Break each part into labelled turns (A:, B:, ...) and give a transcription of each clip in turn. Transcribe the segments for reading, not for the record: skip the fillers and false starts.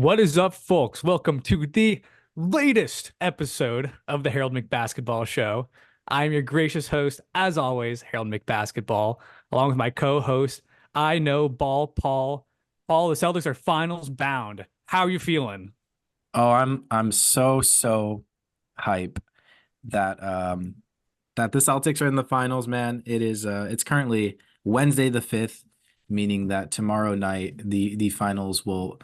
A: What is up, folks? Welcome to the latest episode of the Harold McBasketball Show. I'm your gracious host, as always, Harold McBasketball, along with my co-host, I know Ball Paul. Paul, the Celtics are finals bound. How are you feeling?
B: Oh, I'm so hype that that the Celtics are in the finals, man. It's currently Wednesday the 5th, meaning that tomorrow night the finals will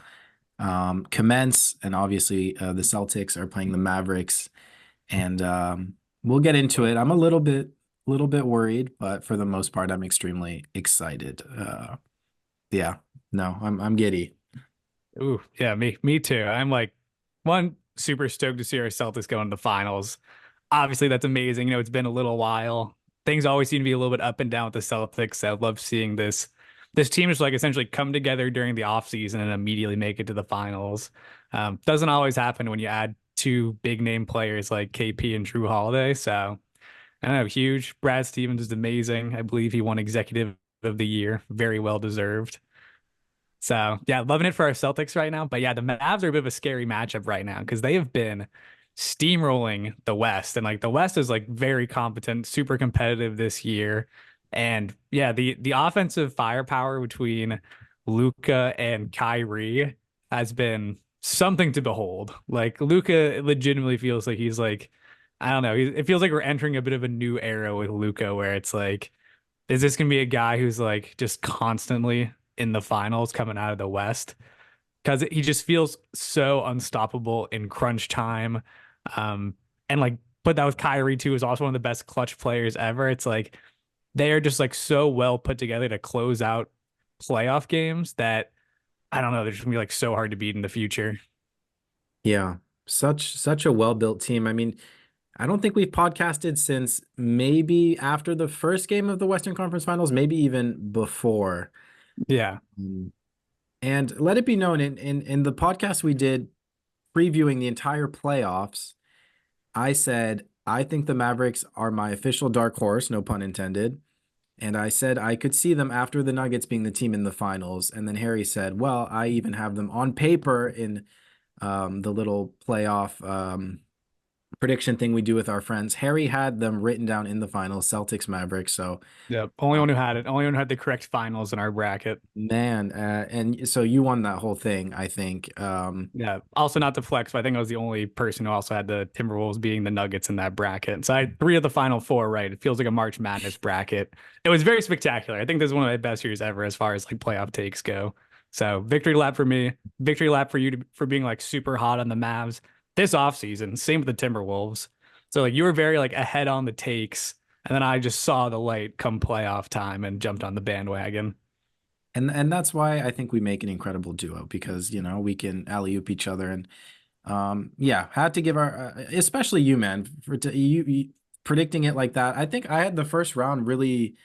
B: commence, and obviously the Celtics are playing the Mavericks, and we'll get into it. I'm a little bit worried, but for the most part I'm extremely excited. Yeah, no, I'm giddy.
A: Ooh, yeah, me too. I'm like one super stoked to see our Celtics go into the finals. Obviously, that's amazing. It's been a little while. Things always seem to be a little bit up and down with the Celtics. I love seeing this team just like essentially come together during the offseason and immediately make it to the finals. Doesn't always happen when you add two big name players like KP and Drew Holiday. So I don't know, huge. Brad Stevens is amazing. I believe he won Executive of the Year. Very well deserved. So yeah, loving it for our Celtics right now. But yeah, the Mavs are a bit of a scary matchup right now because they have been steamrolling the West. And like the West is like very competent, super competitive this year. And yeah, the offensive firepower between Luca and Kyrie has been something to behold. Like Luca legitimately feels like he's like, I don't know, it feels like we're entering a bit of a new era with Luca where it's like, is this gonna be a guy who's like just constantly in the finals coming out of the West? Because he just feels so unstoppable in crunch time. Um, and like put that with Kyrie too, is also one of the best clutch players ever. It's like they are just like so well put together to close out playoff games that I don't know, they're just gonna be like so hard to beat in the future.
B: Yeah, such a well-built team. I mean, I don't think we've podcasted since maybe after the first game of the Western Conference Finals, maybe even before.
A: Yeah.
B: Mm. And let it be known in the podcast we did previewing the entire playoffs, I said I think the Mavericks are my official dark horse, no pun intended. And I said I could see them after the Nuggets being the team in the finals. And then Harry said, well, I even have them on paper in the little playoff prediction thing we do with our friends. Harry had them written down in the finals, Celtics Mavericks. So,
A: Yeah. Only
B: uh,
A: one who had it. Only one who had the correct finals in our bracket.
B: man, and so you won that whole thing, I think.
A: Yeah. Also not to flex, but I think I was the only person who also had the Timberwolves beating the Nuggets in that bracket. So I had three of the final four right. It feels like a March Madness bracket. It was very spectacular. I think this is one of my best years ever as far as like playoff takes go. So victory lap for me. Victory lap for you for being like super hot on the Mavs this offseason. Same with the Timberwolves. So like you were very like ahead on the takes. And then I just saw the light come playoff time and jumped on the bandwagon.
B: and that's why I think we make an incredible duo because, we can alley-oop each other and yeah, had to give our especially you, man, you predicting it like that. I think I had the first round really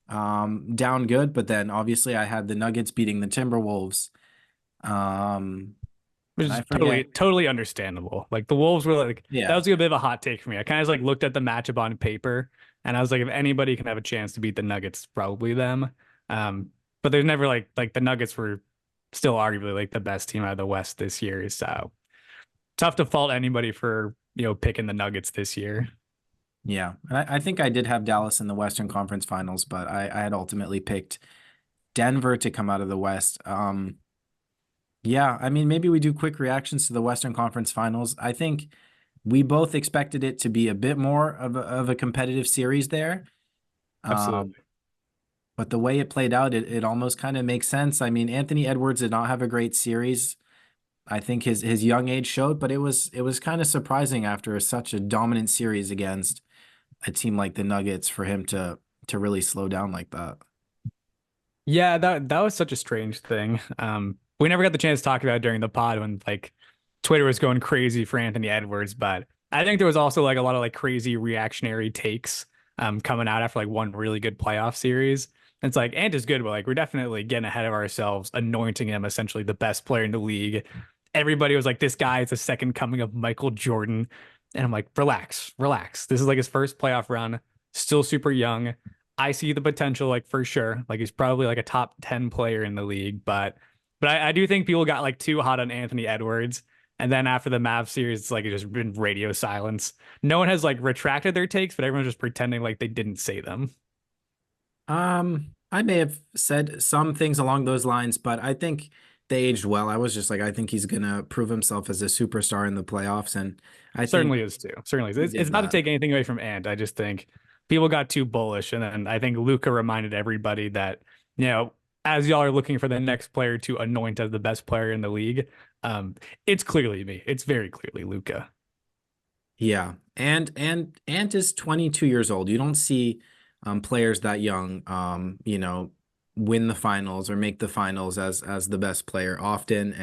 B: down good, but then obviously I had the Nuggets beating the Timberwolves. Um
A: Which
B: and I
A: is
B: forget.
A: totally understandable. Like the Wolves were like that
B: Yeah.
A: was like a bit of a hot take for me. I kind of just like looked at the matchup on paper and I was like, if anybody can have a chance to beat the Nuggets, it's probably them. Um, but there's never like the Nuggets were still arguably like the best team out of the West this year. So tough to fault anybody for, picking the Nuggets this year.
B: Yeah. And I think I did have Dallas in the Western Conference Finals, but I had ultimately picked Denver to come out of the West. Yeah, I mean, maybe we do quick reactions to the Western Conference Finals. I think we both expected it to be a bit more of a competitive series there. Um,
A: Absolutely.
B: but the way it played out, it almost kind of makes sense. I mean, Anthony Edwards did not have a great series. I think his young age showed, but it was kind of surprising after such a dominant series against a team like the Nuggets for him to really slow down like that.
A: Yeah, that was such a strange thing. We never got the chance to talk about it during the pod when like Twitter was going crazy for Anthony Edwards, but I think there was also like a lot of like crazy reactionary takes coming out after like one really good playoff series. It's like Ant is good, but like we're definitely getting ahead of ourselves, anointing him essentially the best player in the league. Everybody was like, this guy is the second coming of Michael Jordan. And I'm like, relax, relax. This is like his first playoff run, still super young. I see the potential, like for sure. Like he's probably like a top 10 player in the league, but But I do think people got like too hot on Anthony Edwards. And then after the Mavs series, it's like it's just been radio silence. No one has like retracted their takes, but everyone's just pretending like they didn't say them.
B: I may have said some things along those lines, but I think they aged well. I was just like, I think he's gonna prove himself as a superstar in the playoffs, and I think
A: Certainly is too. Certainly is.
B: he
A: It's
B: did
A: not to
B: that.
A: take anything away from Ant. I just think people got too bullish. And then I think Luca reminded everybody that, you know, as y'all are looking for the next player to anoint as the best player in the league, um, it's clearly me. It's very clearly Luca.
B: Yeah, and Ant is 22 years old. You don't see players that young, win the finals or make the finals as the best player often.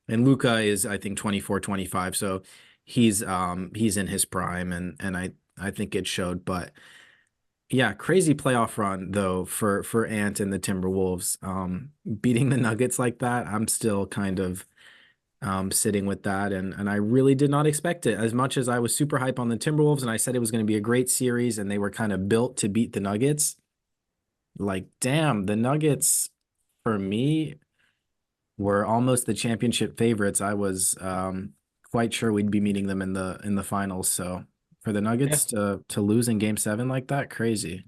B: And Luca is, I think, 24, 25. So he's in his prime, and I think it showed. But yeah, crazy playoff run though for Ant and the Timberwolves. Beating the Nuggets like that, I'm still kind of sitting with that, and I really did not expect it. As much as I was super hype on the Timberwolves, and I said it was going to be a great series, and they were kind of built to beat the Nuggets. Like, damn, the Nuggets for me were almost the championship favorites. I was quite sure we'd be meeting them in the finals. So for the
A: Yeah.
B: Nuggets to lose in Game 7 like that, crazy.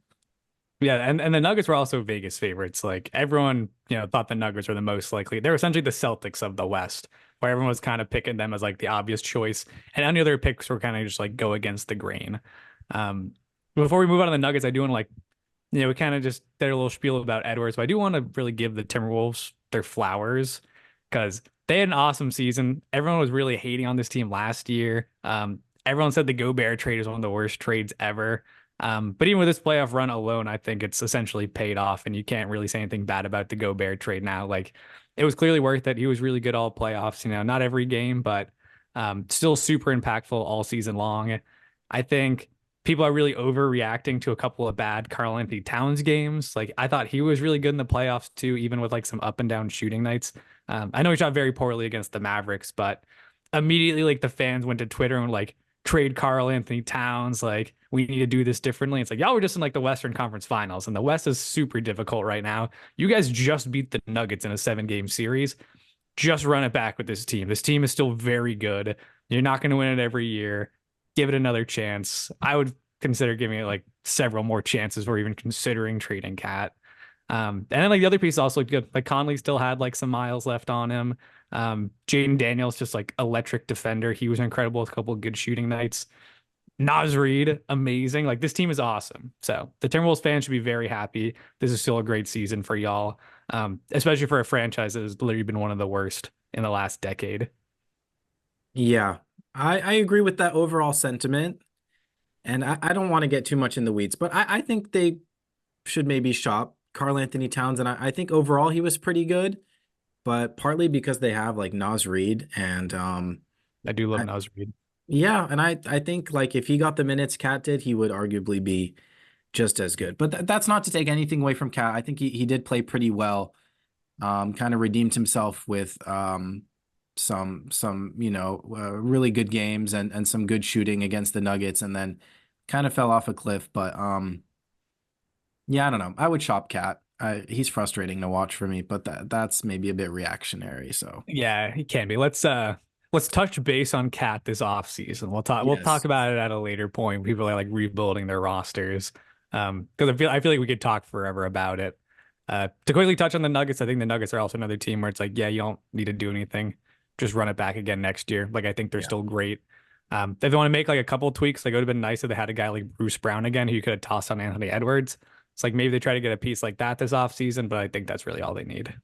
A: Yeah, and the Nuggets were also Vegas favorites. Like everyone, thought the Nuggets were the most likely. They're essentially the Celtics of the West, where everyone was kind of picking them as like the obvious choice, and any other picks were kind of just like go against the grain. Um, Before we move on to the Nuggets, I do want to like, we kind of just did a little spiel about Edwards, but I do want to really give the Timberwolves their flowers because they had an awesome season. Everyone was really hating on this team last year. Everyone said the Gobert trade is one of the worst trades ever. But even with this playoff run alone, I think it's essentially paid off, and you can't really say anything bad about the Gobert trade now. Like it was clearly worth it. He was really good all playoffs, not every game, but still super impactful all season long. I think people are really overreacting to a couple of bad Karl Anthony Towns games. Like I thought he was really good in the playoffs too, even with like some up and down shooting nights. I know he shot very poorly against the Mavericks, but immediately like the fans went to Twitter and like trade Karl Anthony Towns. Like we need to do this differently. It's like y'all were just in like the Western Conference Finals, and the West is super difficult right now. You guys just beat the Nuggets in a 7-game series. Just run it back with this team. This team is still very good. You're not going to win it every year. Give it another chance. I would consider giving it like several more chances for even considering trading Cat. And then like the other piece also looked good. Like Conley still had like some miles left on him. Jaden Daniels just like electric defender. He was incredible with a couple of good shooting nights. Naz Reid, amazing. Like this team is awesome. So the Timberwolves fans should be very happy. This is still a great season for y'all, especially for a franchise that has literally been one of the worst in the last decade.
B: Yeah, I agree with that overall sentiment. And I don't want to get too much in the weeds, but I think they should maybe shop Karl Anthony Towns. And I think overall he was pretty good, but partly because they have like Naz Reid and
A: I do love
B: I,
A: Naz Reid.
B: yeah, and I think like if he got the minutes Cat did, he would arguably be just as good. But that's not to take anything away from Cat. I think he did play pretty well. Kind of redeemed himself with some really good games and some good shooting against the Nuggets, and then kind of fell off a cliff. But yeah, I don't know. I would shop Cat. He's frustrating to watch for me, but that's maybe a bit reactionary. So
A: Yeah, he can be. Let's touch base on Cat this offseason. We'll talk
B: yes,
A: about it at a later point. People are like rebuilding their rosters. Because I feel like we could talk forever about it. To quickly touch on the Nuggets, I think the Nuggets are also another team where it's like, yeah, you don't need to do anything. Just run it back again next year. Like I think they're
B: yeah,
A: still great. If they want to make like a couple tweaks, like it would have been nice if they had a guy like Bruce Brown again who you could have tossed on Anthony Edwards. It's like maybe they try to get a piece like that this offseason, but I think that's really all they need.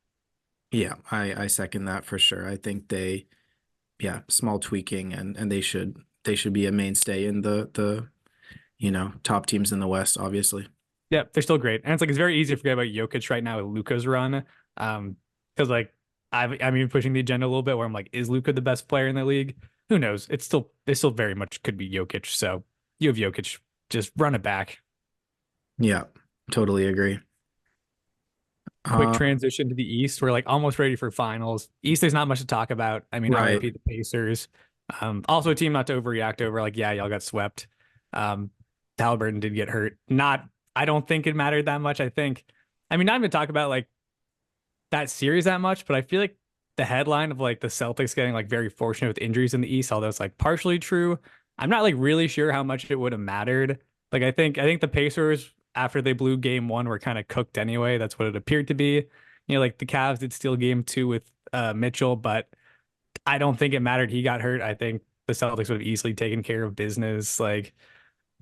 B: yeah. I second that for sure. I think yeah, small tweaking and they should be a mainstay in the top teams in the West, obviously.
A: Yeah, they're still great. And it's like it's very easy to forget about Jokic right now with Luka's run. Because like I'm even pushing the agenda a little bit where I'm like, is Luka the best player in the league? Who knows? It still very much could be Jokic. So you have Jokic, just run it back.
B: Yeah, totally agree.
A: Quick
B: Uh,
A: transition to the East. We're like almost ready for finals. East, there's not much to talk about. I mean,
B: right.
A: RIP the Pacers. Also a team not to overreact over. Like, yeah, y'all got swept. Um, Halliburton did get hurt. I don't think it mattered that much. I mean, not even talk about like that series that much, but I feel like the headline of like the Celtics getting like very fortunate with injuries in the East, although it's like partially true, I'm not like really sure how much it would have mattered. Like I think the Pacers after they blew game one were kind of cooked anyway. That's what it appeared to be. You know, like the Cavs did steal game two with Mitchell, but I don't think it mattered. He got hurt. I think the Celtics would have easily taken care of business. Like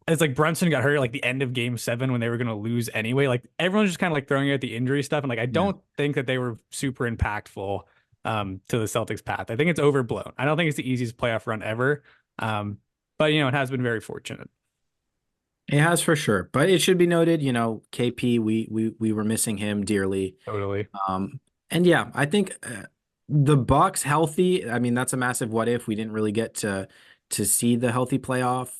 A: it's like Brunson got hurt at like the end of game seven when they were going to lose anyway. Like everyone's just kind of like throwing out the injury stuff. And like, I
B: Yeah.
A: don't think that they were super impactful to the Celtics path. I think it's overblown. I don't think it's the easiest playoff run ever. Um, but you know, it has been very fortunate.
B: It has for sure. But it should be noted, KP, we were missing him dearly.
A: Totally.
B: And yeah, I think the Bucks healthy, I mean, that's a massive what if. We didn't really get to see the healthy playoff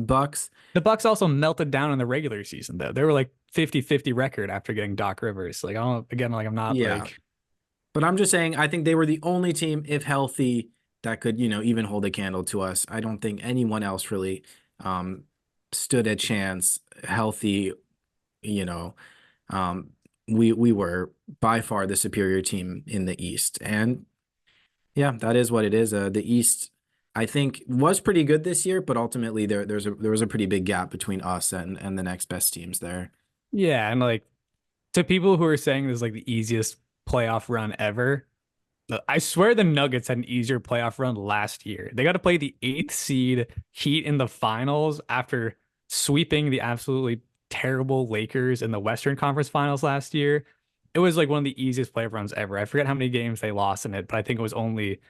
B: Bucks.
A: The Bucks also melted down in the regular season though. They were like 50-50 record after getting Doc Rivers. Like I don't again, like I'm not
B: Yeah.
A: like
B: But I'm just saying, I think they were the only team, if healthy, that could, even hold a candle to us. I don't think anyone else really um, stood a chance healthy, you know. Um, we were by far the superior team in the East. And yeah, that is what it is. The East, I think, was pretty good this year, but ultimately there was a pretty big gap between us and the next best teams there.
A: yeah, and like to people who are saying this is like the easiest playoff run ever, I swear the Nuggets had an easier playoff run last year. They got to play the eighth seed Heat in the finals after sweeping the absolutely terrible Lakers in the Western Conference Finals last year. It was like one of the easiest playoff runs ever. I forget how many games they lost in it, but I think it was only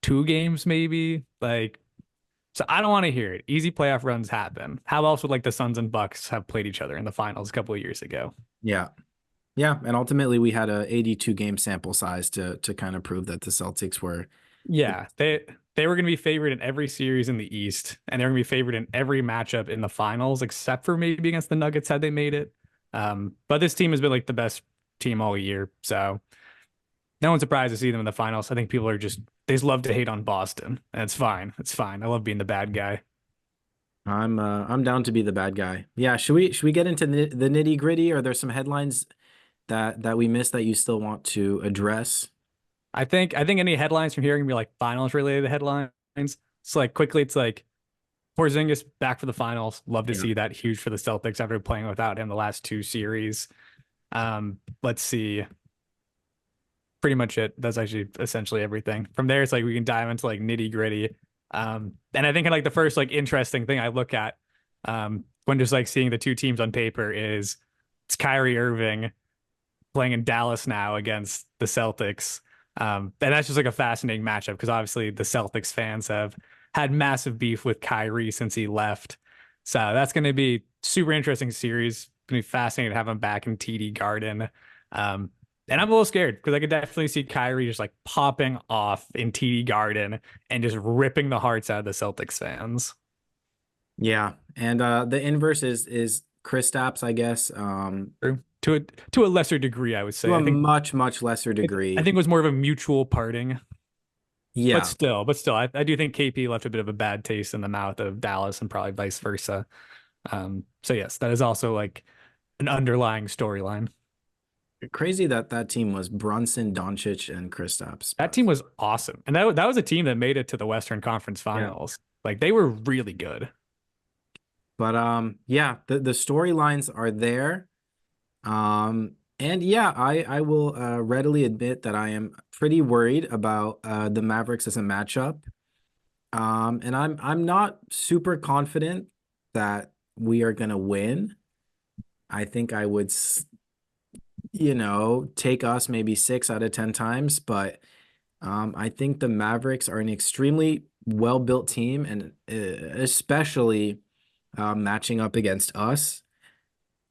A: two games, maybe. Like, so I don't want to hear it. Easy playoff runs happen. How else would like the Suns and Bucks have played each other in the finals a couple of years ago?
B: Yeah. Yeah, and ultimately we had a 82 game sample size to kind of prove that the Celtics were
A: Yeah, they were going to be favored in every series in the East, and they're going to be favored in every matchup in the finals, except for maybe against the Nuggets had they made it. But this team has been like the best team all year, so no one's surprised to see them in the finals. I think people are just they just love to hate on Boston, and it's fine. It's fine. I love being the bad guy.
B: I'm down to be the bad guy. Yeah, should we get into the nitty gritty? Are there some headlines that we missed that you still want to address?
A: I think any headlines from here are gonna be like finals related headlines. It's like quickly, it's like Porzingis back for the finals. Love to
B: Yeah.
A: see that. Huge for the Celtics after playing without him the last two series. Let's see. Pretty much it. That's actually essentially everything. From there, it's like we can dive into like nitty gritty. And I think like the first like interesting thing I look at when just like seeing the two teams on paper is it's Kyrie Irving playing in Dallas now against the Celtics. And that's just like a fascinating matchup because obviously the Celtics fans have had massive beef with Kyrie since he left. So that's going to be super interesting series. Going to be fascinating to have him back in TD Garden. Um, and I'm a little scared because I could definitely see Kyrie just like popping off in TD Garden and just ripping the hearts out of the Celtics fans.
B: Yeah. And the inverse is Kristaps, I guess.
A: True. To a lesser degree, I would
B: To
A: say.
B: a
A: I think
B: much, much lesser
A: I
B: degree.
A: think it was more of a mutual parting.
B: Yeah.
A: But still, I do think KP left a bit of a bad taste in the mouth of Dallas and probably vice versa. So yes, that is also like an underlying storyline.
B: Crazy that that team was Brunson, Doncic, and Kristaps.
A: That
B: But
A: team was awesome, and that was a team that made it to the Western Conference
B: yeah.
A: Finals. Like they were really good.
B: But yeah, the storylines are there. And yeah, I will readily admit that I am pretty worried about the Mavericks as a matchup. And I'm not super confident that we are gonna win. I think I would, take us maybe 6 out of 10 times, but I think the Mavericks are an extremely well-built team, and especially matching up against us.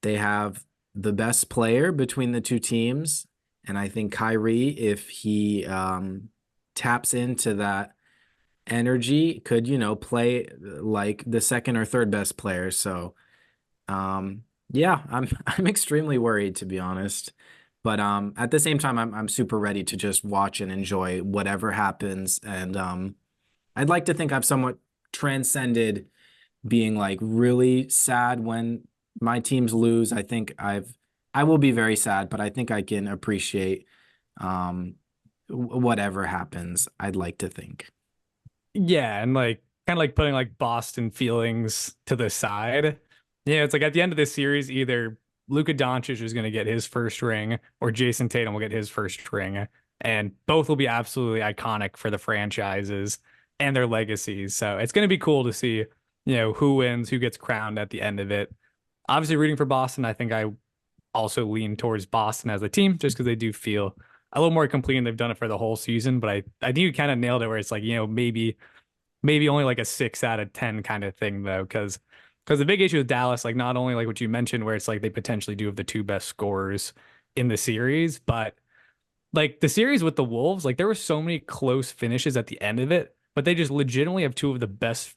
B: They have the best player between the two teams. And I think Kyrie, if he taps into that energy, could, play like the second or third best player. So yeah, I'm extremely worried to be honest. But at the same time, I'm super ready to just watch and enjoy whatever happens. And I'd like to think I've somewhat transcended being like really sad when my teams lose. I will be very sad, but I think I can appreciate Um, whatever happens, I'd like to think.
A: Yeah, and like kind of like putting like Boston feelings to the side. Yeah, it's like at the end of this series, either Luka Doncic is going to get his first ring or Jason Tatum will get his first ring, and both will be absolutely iconic for the franchises and their legacies. So it's going to be cool to see, who wins, who gets crowned at the end of it. Obviously, rooting for Boston, I think I also lean towards Boston as a team just because they do feel a little more complete and they've done it for the whole season. But I think you kind of nailed it where it's like, maybe only like a 6 out of 10 kind of thing though, because the big issue with Dallas, like not only like what you mentioned, where it's like they potentially do have the two best scorers in the series, but like the series with the Wolves, like there were so many close finishes at the end of it, but they just legitimately have two of the best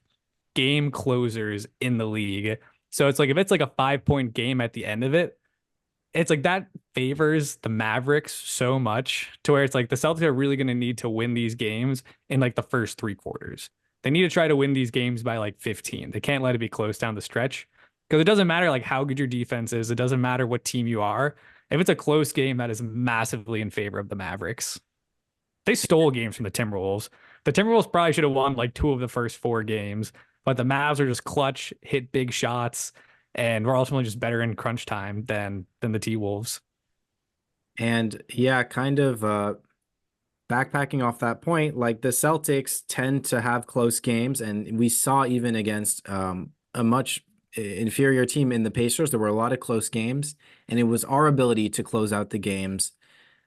A: game closers in the league. So it's like if it's like a 5 point game at the end of it, it's like that favors the Mavericks so much to where it's like the Celtics are really going to need to win these games in like the first 3 quarters. They need to try to win these games by like 15. They can't let it be close down the stretch because it doesn't matter like how good your defense is. It doesn't matter what team you are. If it's a close game, that is massively in favor of the Mavericks. They stole games from the Timberwolves. The Timberwolves probably should have won like 2 of the first 4 games, but the Mavs are just clutch, hit big shots, and we're ultimately just better in crunch time than the T Wolves.
B: And yeah, kind of backpacking off that point, like the Celtics tend to have close games, and we saw even against a much inferior team in the Pacers, there were a lot of close games, and it was our ability to close out the games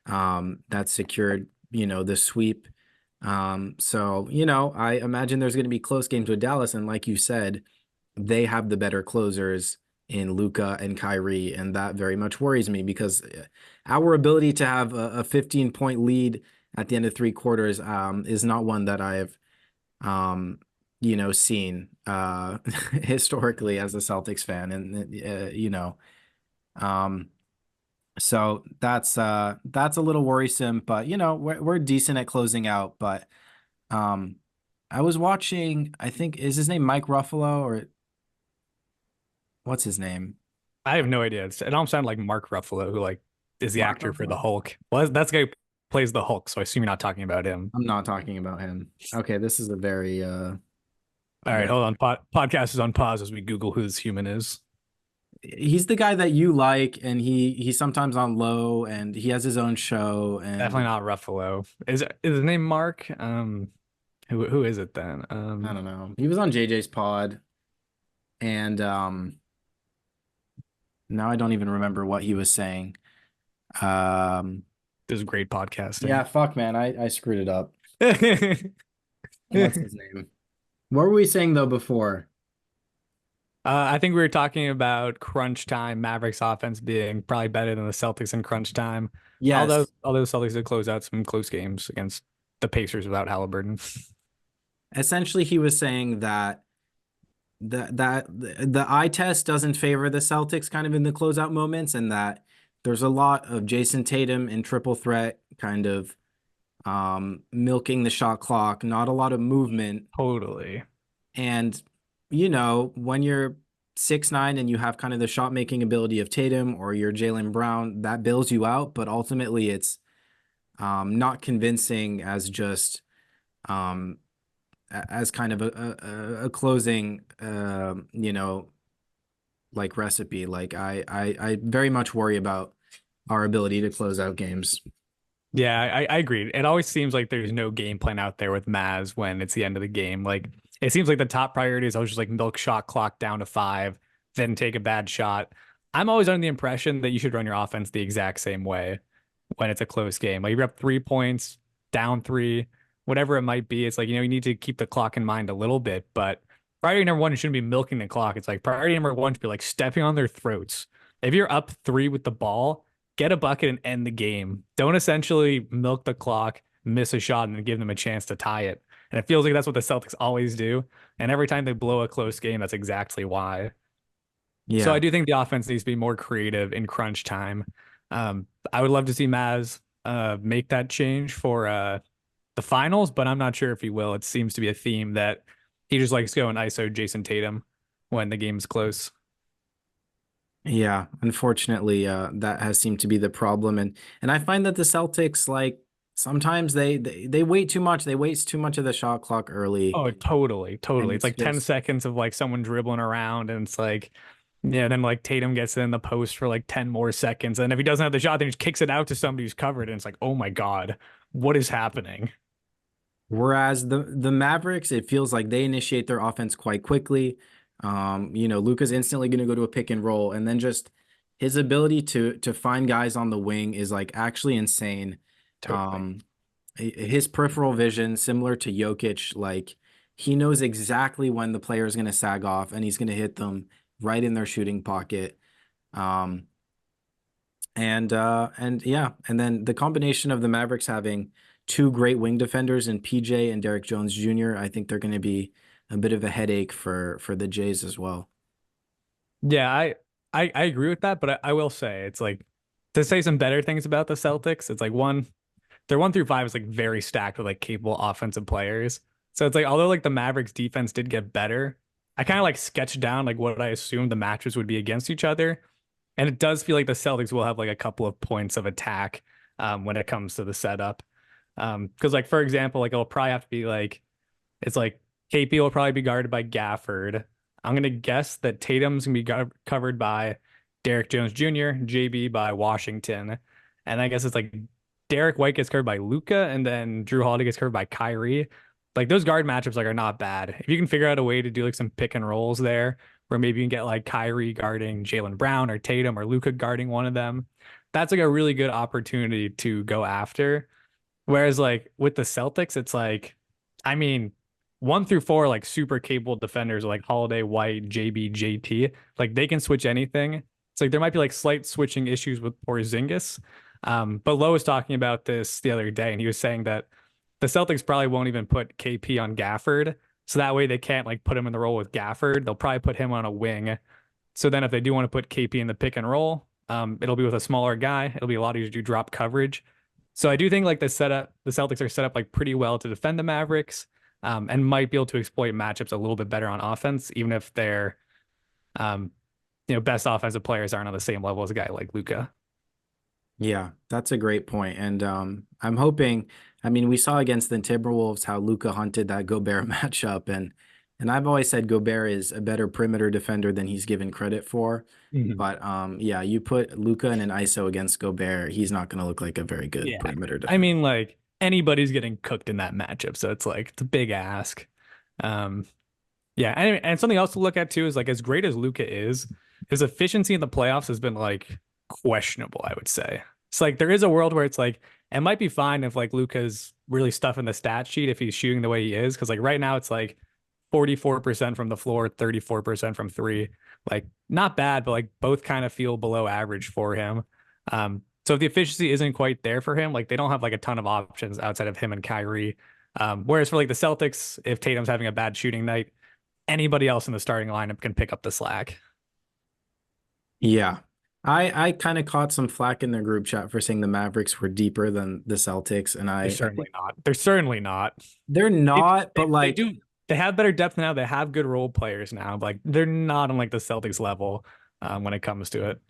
B: that secured, the sweep. So, I imagine there's going to be close games with Dallas, and like you said, they have the better closers in Luka and Kyrie, and that very much worries me because our ability to have a 15-point lead at the end of 3 quarters is not one that I've seen historically as a Celtics fan, and um, so that's a little worrisome. But we're decent at closing out. But um, I was watching. I think is his name Mike Ruffalo or what's his name?
A: I have no idea. It almost sounded like Mark Ruffalo, who like is the
B: Mark
A: actor for the
B: Ruffalo?
A: Hulk. Well, that's the guy who plays the Hulk, so I assume you're not talking about him.
B: I'm not talking about him. Okay, this is a very
A: All right,
B: very
A: hold on. Podcast is on pause as we Google who this human is.
B: he's the guy that you like, and he's sometimes on low, and he has his own show,
A: Definitely
B: and
A: not Ruffalo. Is his name Mark? Who is it then?
B: I don't know. He was on JJ's pod, and now I don't even remember what he was saying. Um,
A: This is great
B: yeah,
A: podcasting.
B: fuck, man, I screwed it up. What's his name? What were we saying though before?
A: I think we were talking about crunch time, Mavericks offense being probably better than the Celtics in crunch time. Although
B: Yes,
A: although the Celtics did close out some close games against the Pacers without Halliburton.
B: essentially, he was saying that the eye test doesn't favor the Celtics kind of in the closeout moments, and that there's a lot of Jason Tatum in triple threat kind of milking the shot clock, not a lot of movement.
A: Totally.
B: And when you're 6'9" and you have kind of the shot making ability of Tatum or you're Jaylen Brown, that bails you out, but ultimately it's not convincing as just um as kind of a closing like recipe. Like I very much worry about our ability to close out games.
A: Yeah, I agree. It always seems like there's no game plan out there with Maz when it's the end of the game. Like it seems like the top priority is always just like milk shot clock down to 5, then take a bad shot. I'm always under the impression that you should run your offense the exact same way when it's a close game. Like you're up 3 points, down 3, whatever it might be. It's like, you need to keep the clock in mind a little bit, but priority number one shouldn't be milking the clock. It's like priority number one should be like stepping on their throats. If you're up 3 with the ball, get a bucket and end the game. Don't essentially milk the clock, miss a shot, and then give them a chance to tie it. And it feels like that's what the Celtics always do. And every time they blow a close game, that's exactly why. So I
B: Yeah.
A: do think the offense needs to be more creative in crunch time. I would love to see Maz make that change for the finals, but I'm not sure if he will. It seems to be a theme that he just likes going ISO Jason Tatum when the game's close.
B: Yeah, unfortunately, that has seemed to be the problem, and I find that the Celtics like sometimes they wait too much. They waste too much of the shot clock early,
A: Oh, totally,
B: and
A: totally. It's
B: it's
A: like 10
B: just
A: seconds of like someone dribbling around and it's like, yeah, then like Tatum gets in the post for like 10 more seconds. And if he doesn't have the shot, then he just kicks it out to somebody who's covered. And it's like, oh my God, what is happening?
B: whereas the Mavericks, it feels like they initiate their offense quite quickly. Luka's instantly going to go to a pick and roll, and then just his ability to find guys on the wing is like actually insane.
A: Totally.
B: Um, his peripheral vision, similar to Jokic, like he knows exactly when the player is going to sag off, and he's going to hit them right in their shooting pocket. Um, and yeah, and then the combination of the Mavericks having two great wing defenders in PJ and Derek Jones Jr., I think they're going to be a bit of a headache for the Jays as well.
A: Yeah, I agree with that, but I will say it's like to say some better things about the Celtics, it's like one, their 1 through 5 is like very stacked with like capable offensive players. So it's like although like the Mavericks defense did get better, I kind of like sketched down like what I assumed the matches would be against each other. And it does feel like the Celtics will have like a couple of points of attack when it comes to the setup. Because like for example, like it'll probably have to be like it's like KP will probably be guarded by Gafford. I'm gonna guess that Tatum's gonna be covered by Derek Jones Jr., JB by Washington, and I guess it's like Derek White gets covered by Luca, and then Drew Holiday gets covered by Kyrie. Like those guard matchups like are not bad. If you can figure out a way to do like some pick and rolls there, where maybe you can get like Kyrie guarding Jaylen Brown or Tatum or Luca guarding one of them, that's like a really good opportunity to go after. Whereas like with the Celtics, it's like, I mean, 1 through 4 like super capable defenders like Holiday, White, JB, JT. Like they can switch anything. It's like there might be like slight switching issues with Porzingis. But Lowe was talking about this the other day, and he was saying that the Celtics probably won't even put KP on Gafford. So that way they can't like put him in the role with Gafford. They'll probably put him on a wing. So then if they do want to put KP in the pick and roll, it'll be with a smaller guy. It'll be a lot easier to do drop coverage. So I do think like the Celtics are set up like pretty well to defend the Mavericks, and might be able to exploit matchups a little bit better on offense, even if their um, best offensive players aren't on the same level as a guy like Luca.
B: Yeah, that's a great point. And I'm hoping, I mean, we saw against the Timberwolves how Luka hunted that Gobert matchup, and I've always said Gobert is a better perimeter defender than he's given credit for.
A: Mhm.
B: But yeah, you put Luka in an ISO against Gobert, he's not going to look like a very good
A: Yeah.
B: perimeter
A: I
B: defender.
A: mean, like anybody's getting cooked in that matchup, so it's like it's a big ask. Um, Yeah, and something else to look at too is like as great as Luca is, his efficiency in the playoffs has been like questionable, I would say. It's like there is a world where it's like it might be fine if like Luca's really stuffing the stat sheet if he's shooting the way he is, because like right now it's like 44% from the floor, 34% from three. Like not bad, but like both kind of feel below average for him. So if the efficiency isn't quite there for him, like they don't have like a ton of options outside of him and Kyrie. Whereas for like the Celtics, if Tatum's having a bad shooting night, anybody else in the starting lineup can pick up the slack.
B: Yeah. I kind of caught some flack in their group chat for saying the Mavericks were deeper than the Celtics, and
A: They're
B: I
A: certainly
B: think
A: not. They're certainly not.
B: they're
A: They,
B: not,
A: they,
B: but
A: they
B: like
A: do. They have better depth now. They have good role players now. Like they're not on like the Celtics level when it comes to it.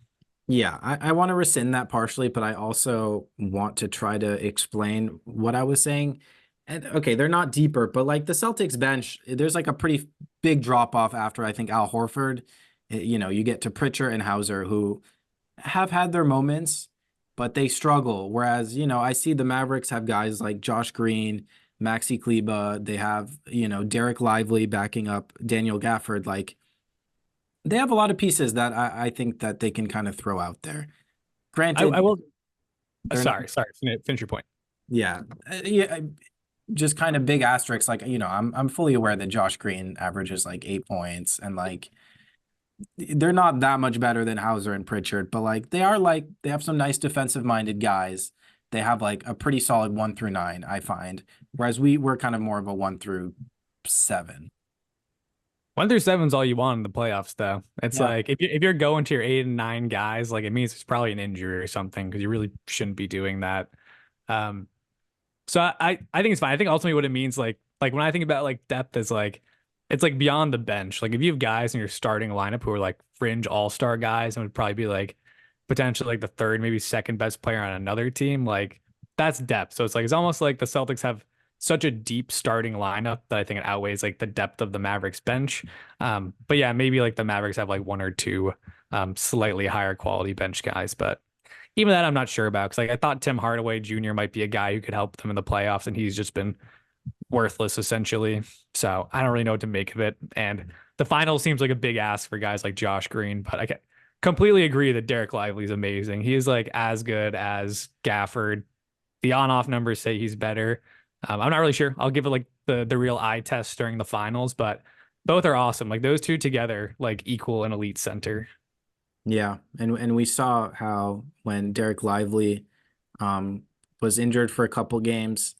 B: yeah, I want to rescind that partially, but I also want to try to explain what I was saying. And okay, they're not deeper, but like the Celtics bench, there's like a pretty big drop off after I think Al Horford. You get to Pritchard and Hauser who have had their moments, but they struggle. Whereas, I see the Mavericks have guys like Josh Green, Maxi Kleba, they have, Derek Lively backing up Daniel Gafford. Like they have a lot of pieces that I think that they can kind of throw out there.
A: I
B: Granted,
A: will.
B: they're not.
A: Sorry. Finish your point.
B: Yeah, yeah. Just kind of big asterisks. Like I'm fully aware that Josh Green averages like 8 points, and like they're not that much better than Hauser and Pritchard, but like they have some nice defensive minded guys. They have like a pretty solid 1 through 9, I find. Whereas we're kind of more of a 1 through 7.
A: 1 through 7's all you want in the playoffs, though. It's
B: Yeah.
A: like if you're going to your 8 and 9 guys, like it means it's probably an injury or something because you really shouldn't be doing that. Um, So I think it's fine. I think ultimately what it means like when I think about like depth is like it's like beyond the bench. Like if you have guys in your starting lineup who are like fringe all-star guys and would probably be like potentially like the third, maybe second best player on another team, like that's depth. So it's like it's almost like the Celtics have such a deep starting lineup that I think it outweighs like the depth of the Mavericks bench. But yeah, maybe like the Mavericks have like one or two slightly higher quality bench guys, but even that I'm not sure about because like I thought Tim Hardaway Jr. might be a guy who could help them in the playoffs, and he's just been worthless essentially. So I don't really know what to make of it. And the final seems like a big ask for guys like Josh Green, but I can completely agree that Derek Lively is amazing. He is like as good as Gafford. The on-off numbers say he's better. I'm not really sure. I'll give it like the real eye test during the finals, but both are awesome. Like those two together, like equal an elite center.
B: Yeah, and we saw how when Derek Lively um was injured for a couple games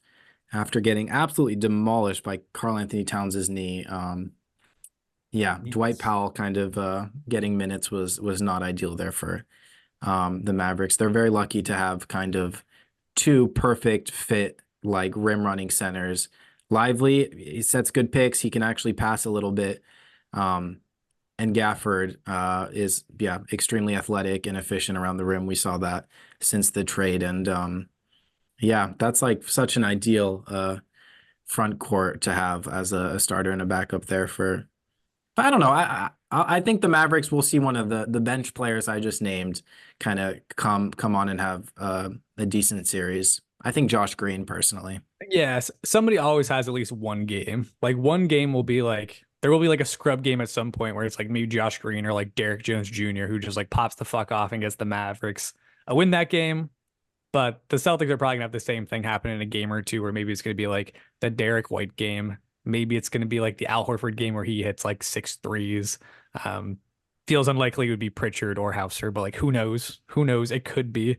B: after getting absolutely demolished by Karl Anthony Towns' knee. Yeah, Dwight
A: Yes.
B: Powell kind of getting minutes was not ideal there for the Mavericks. They're very lucky to have kind of two perfect fit like rim running centers. Lively, he sets good picks. He can actually pass a little bit. Um, and Gafford is yeah extremely athletic and efficient around the rim. We saw that since the trade, and yeah, that's like such an ideal front court to have as a starter and a backup there for. But I don't know. I think the Mavericks will see one of the bench players I just named kind of come on and have a decent series. I think Josh Green personally.
A: Yes, somebody always has at least one game. Like one game will be like there will be like a scrub game at some point where it's like maybe Josh Green or like Derek Jones Jr. who just like pops the fuck off and gets the Mavericks win that game. But the Celtics are probably gonna have the same thing happen in a game or two where maybe it's gonna be like the Derek White game. Maybe it's gonna be like the Al Horford game where he hits like six threes. Um, Feels unlikely it would be Pritchard or Hauser, but like who knows? Who knows? It could be.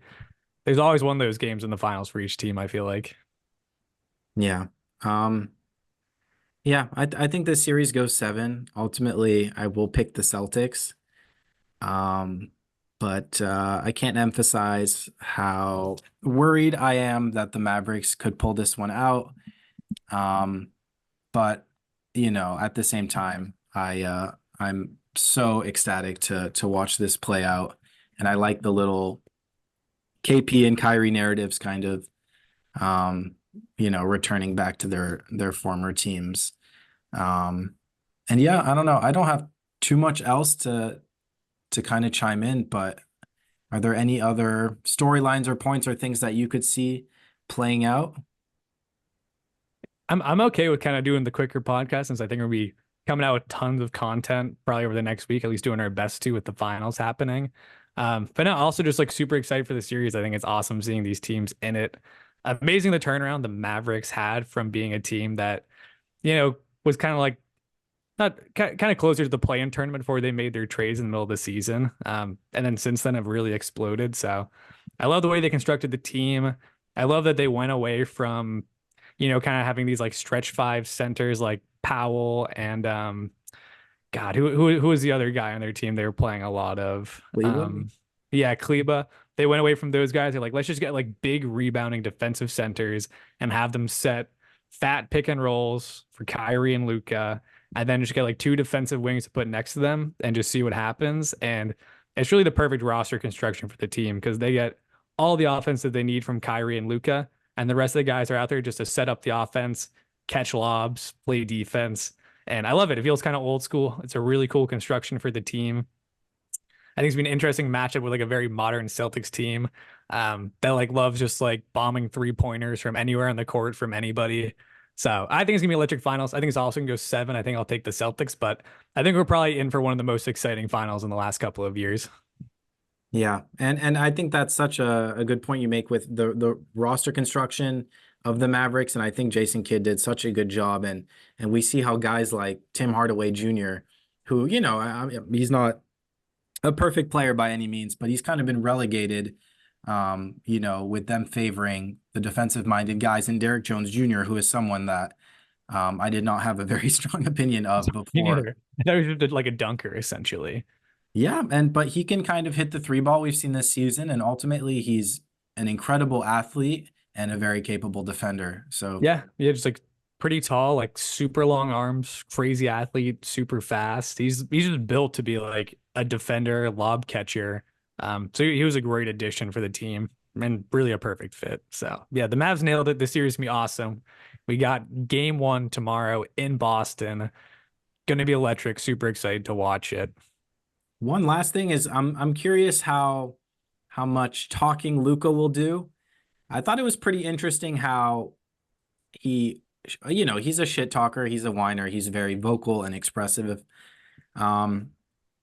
A: There's always one of those games in the finals for each team, I feel like.
B: Yeah. Um, yeah, I think this series goes seven. Ultimately, I will pick the Celtics. Um, but I can't emphasize how worried I am that the Mavericks could pull this one out. Um, but at the same time, I'm so ecstatic to watch this play out, and I like the little KP and Kyrie narratives kind of um, returning back to their former teams. Um, and yeah, I don't know. I don't have too much else to kind of chime in, but are there any other storylines or points or things that you could see playing out?
A: I'm okay with kind of doing the quicker podcast since I think we'll be coming out with tons of content probably over the next week, at least doing our best to with the finals happening. But no, also just like super excited for the series. I think it's awesome seeing these teams in it. Amazing the turnaround the Mavericks had from being a team that, was kind of like not kind of closer to the play-in tournament before they made their trades in the middle of the season. And then since then have really exploded. So I love the way they constructed the team. I love that they went away from, kind of having these like stretch five centers like Powell and God, who was the other guy on their team they were playing a lot of?
B: Cleveland?
A: Yeah, Kleba. They went away from those guys. They're like, let's just get like big rebounding defensive centers and have them set fat pick and rolls for Kyrie and Luca, and then just get like two defensive wings to put next to them and just see what happens. And it's really the perfect roster construction for the team because they get all the offense that they need from Kyrie and Luca, and the rest of the guys are out there just to set up the offense, catch lobs, play defense. And I love it. It feels kind of old school. It's a really cool construction for the team. I think it's been an interesting matchup with like a very modern Celtics team that like loves just like bombing three pointers from anywhere on the court from anybody. So I think it's gonna be electric finals. I think it's also gonna go seven. I think I'll take the Celtics, but I think we're probably in for one of the most exciting finals in the last couple of years.
B: Yeah, and I think that's such a good point you make with the roster construction of the Mavericks, and I think Jason Kidd did such a good job, and we see how guys like Tim Hardaway Jr., who he's not a perfect player by any means, but he's kind of been relegated, with them favoring the defensive minded guys, and Derek Jones Jr., who is someone that I did not have a very strong opinion of
A: Me
B: before.
A: neither. That was just like a dunker essentially.
B: Yeah, but he can kind of hit the three ball we've seen this season, and ultimately he's an incredible athlete and a very capable defender. So
A: Yeah, just like pretty tall, like super long arms, crazy athlete, super fast. He's just built to be like a defender, lob catcher. So he was a great addition for the team and really a perfect fit. So yeah, the Mavs nailed it. This series is gonna be awesome. We got game one tomorrow in Boston. Gonna be electric. Super excited to watch it.
B: One last thing is I'm curious how much talking Luca will do. I thought it was pretty interesting how he, he's a shit talker, he's a whiner, he's very vocal and expressive. Um,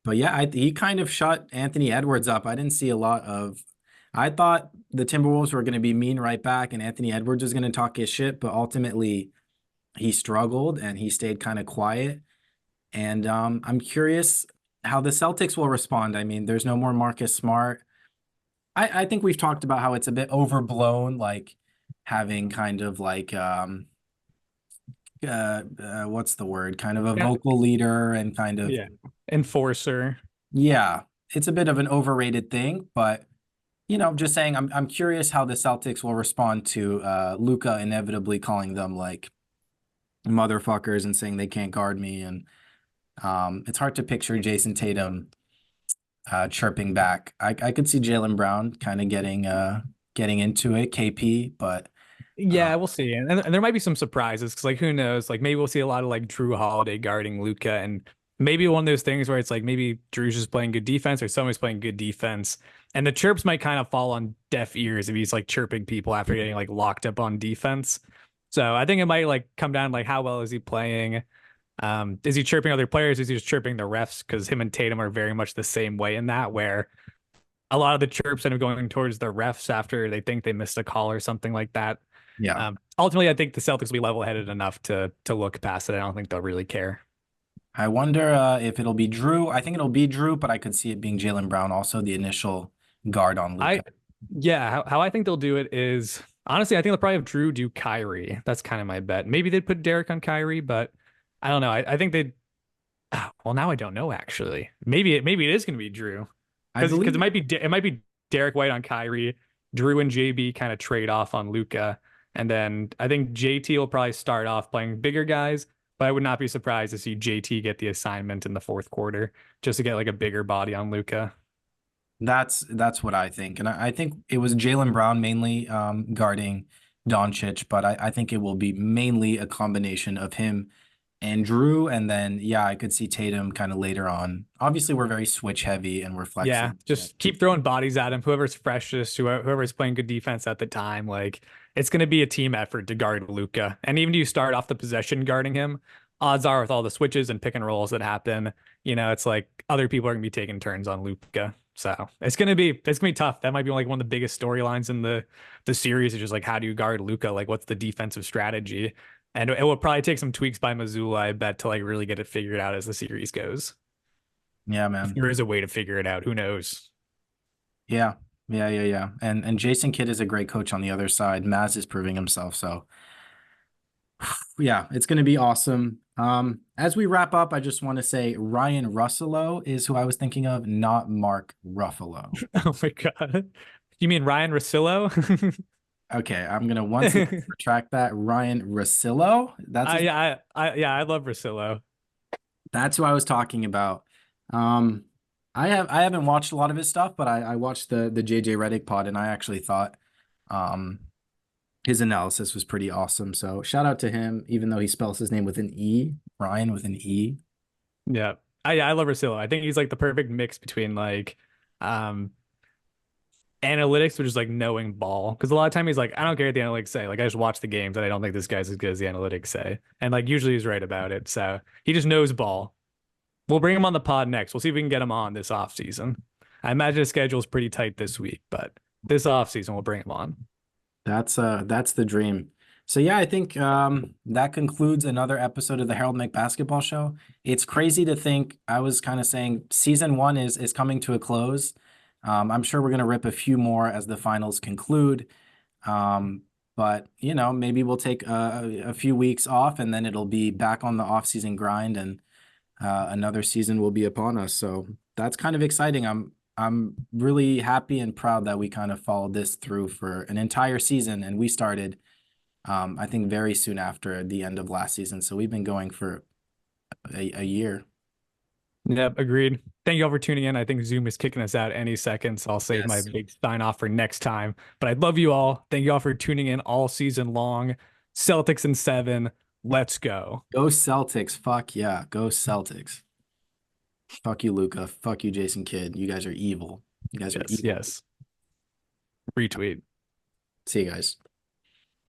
B: but yeah, he kind of shut Anthony Edwards up. I didn't see a lot of. I thought the Timberwolves were going to be mean right back, and Anthony Edwards was going to talk his shit, but ultimately he struggled and he stayed kind of quiet. And I'm curious how the Celtics will respond. I mean, there's no more Marcus Smart. I think we've talked about how it's a bit overblown, like having kind of like what's the word? Kind of a
A: Yeah.
B: vocal leader and kind of
A: Yeah. Enforcer.
B: yeah, it's a bit of an overrated thing, but just saying I'm curious how the Celtics will respond to Luca inevitably calling them like motherfuckers and saying they can't guard me. And it's hard to picture Jason Tatum chirping back. I could see Jaylen Brown kind of getting into it, KP, but
A: Yeah,
B: um,
A: we'll see. And there might be some surprises because, like, who knows? Like, maybe we'll see a lot of like Drew Holiday guarding Luca, and maybe one of those things where it's like maybe Drew's just playing good defense or somebody's playing good defense, and the chirps might kind of fall on deaf ears if he's like chirping people after getting like locked up on defense. So I think it might like come down to, like, how well is he playing? Is he chirping other players? Is he just chirping the refs? Because him and Tatum are very much the same way in that, where a lot of the chirps end up going towards the refs after they think they missed a call or something like that.
B: yeah.
A: Ultimately, I think the Celtics will be level-headed enough to look past it. I don't think they'll really care.
B: I wonder if it'll be Drew. I think it'll be Drew, but I could see it being Jaylen Brown also, the initial guard on Luca.
A: I Yeah, how I think they'll do it is, honestly, I think they'll probably have Drew do Kyrie. That's kind of my bet. Maybe they'd put Derek on Kyrie, but I don't know. I think they'd. Well, now I don't know actually. Maybe it is going to be Drew
B: I
A: because
B: believe
A: it might be Derek White on Kyrie, Drew and JB kind of trade off on Luca, and then I think JT will probably start off playing bigger guys. But I would not be surprised to see JT get the assignment in the fourth quarter just to get like a bigger body on Luca.
B: that's what I think. And I think it was Jaylen Brown mainly guarding Doncic, but I think it will be mainly a combination of him and Drew. And then, yeah, I could see Tatum kind of later on. Obviously, we're very switch heavy and we're
A: Yeah,
B: flexing.
A: just keep throwing bodies at him. Whoever's freshest, whoever's playing good defense at the time, like it's going to be a team effort to guard Luca. And even if you start off the possession guarding him, odds are with all the switches and pick and rolls that happen, it's like other people are going to be taking turns on Luca. So it's gonna be tough. That might be like one of the biggest storylines in the series. Is just like, how do you guard Luca? Like, what's the defensive strategy? And it will probably take some tweaks by Missoula, I bet, to like really get it figured out as the series goes.
B: Yeah,
A: If
B: man.
A: there is a way to figure it out, who knows?
B: Yeah. Yeah. And Jason Kidd is a great coach on the other side. Maz is proving himself. So yeah, it's going to be awesome. As we wrap up, I just want to say Ryan Russillo is who I was thinking of, not Mark Ruffalo.
A: Oh my God. You mean Ryan Russillo?
B: Okay, I'm gonna once again retract that. Ryan Russillo. That's his.
A: Yeah, I love Russillo.
B: That's who I was talking about. Um, I haven't watched a lot of his stuff, but I watched the JJ Redick pod, and I actually thought um his analysis was pretty awesome. So shout out to him, even though he spells his name with an E, Ryan with an E.
A: Yeah. Yeah, I love Russillo. I think he's like the perfect mix between like um analytics, which is like knowing ball. Because a lot of time he's like, I don't care what the analytics say. Like, I just watch the games and I don't think this guy's as good as the analytics say. And like usually he's right about it. So he just knows ball. We'll bring him on the pod next. We'll see if we can get him on this off season. I imagine his schedule is pretty tight this week, but this off season we'll bring him on.
B: That's the dream. So yeah, I think that concludes another episode of the Harold Mick Basketball Show. It's crazy to think I was kind of saying season one is coming to a close. I'm sure we're gonna rip a few more as the finals conclude. But maybe we'll take a few weeks off and then it'll be back on the off-season grind and another season will be upon us. So that's kind of exciting. I'm really happy and proud that we kind of followed this through for an entire season and we started I think very soon after the end of last season. So we've been going for a year.
A: Yep, agreed. Thank you all for tuning in. I think Zoom is kicking us out any second, so I'll save my
B: Yes.
A: big sign off for next time. But I love you all. Thank you all for tuning in all season long. Celtics in 7. Let's go.
B: Go Celtics. Fuck yeah. Go Celtics. Fuck you, Luca. Fuck you, Jason Kidd. You guys are evil. You guys are
A: Yes,
B: evil.
A: yes. Retweet.
B: See you guys.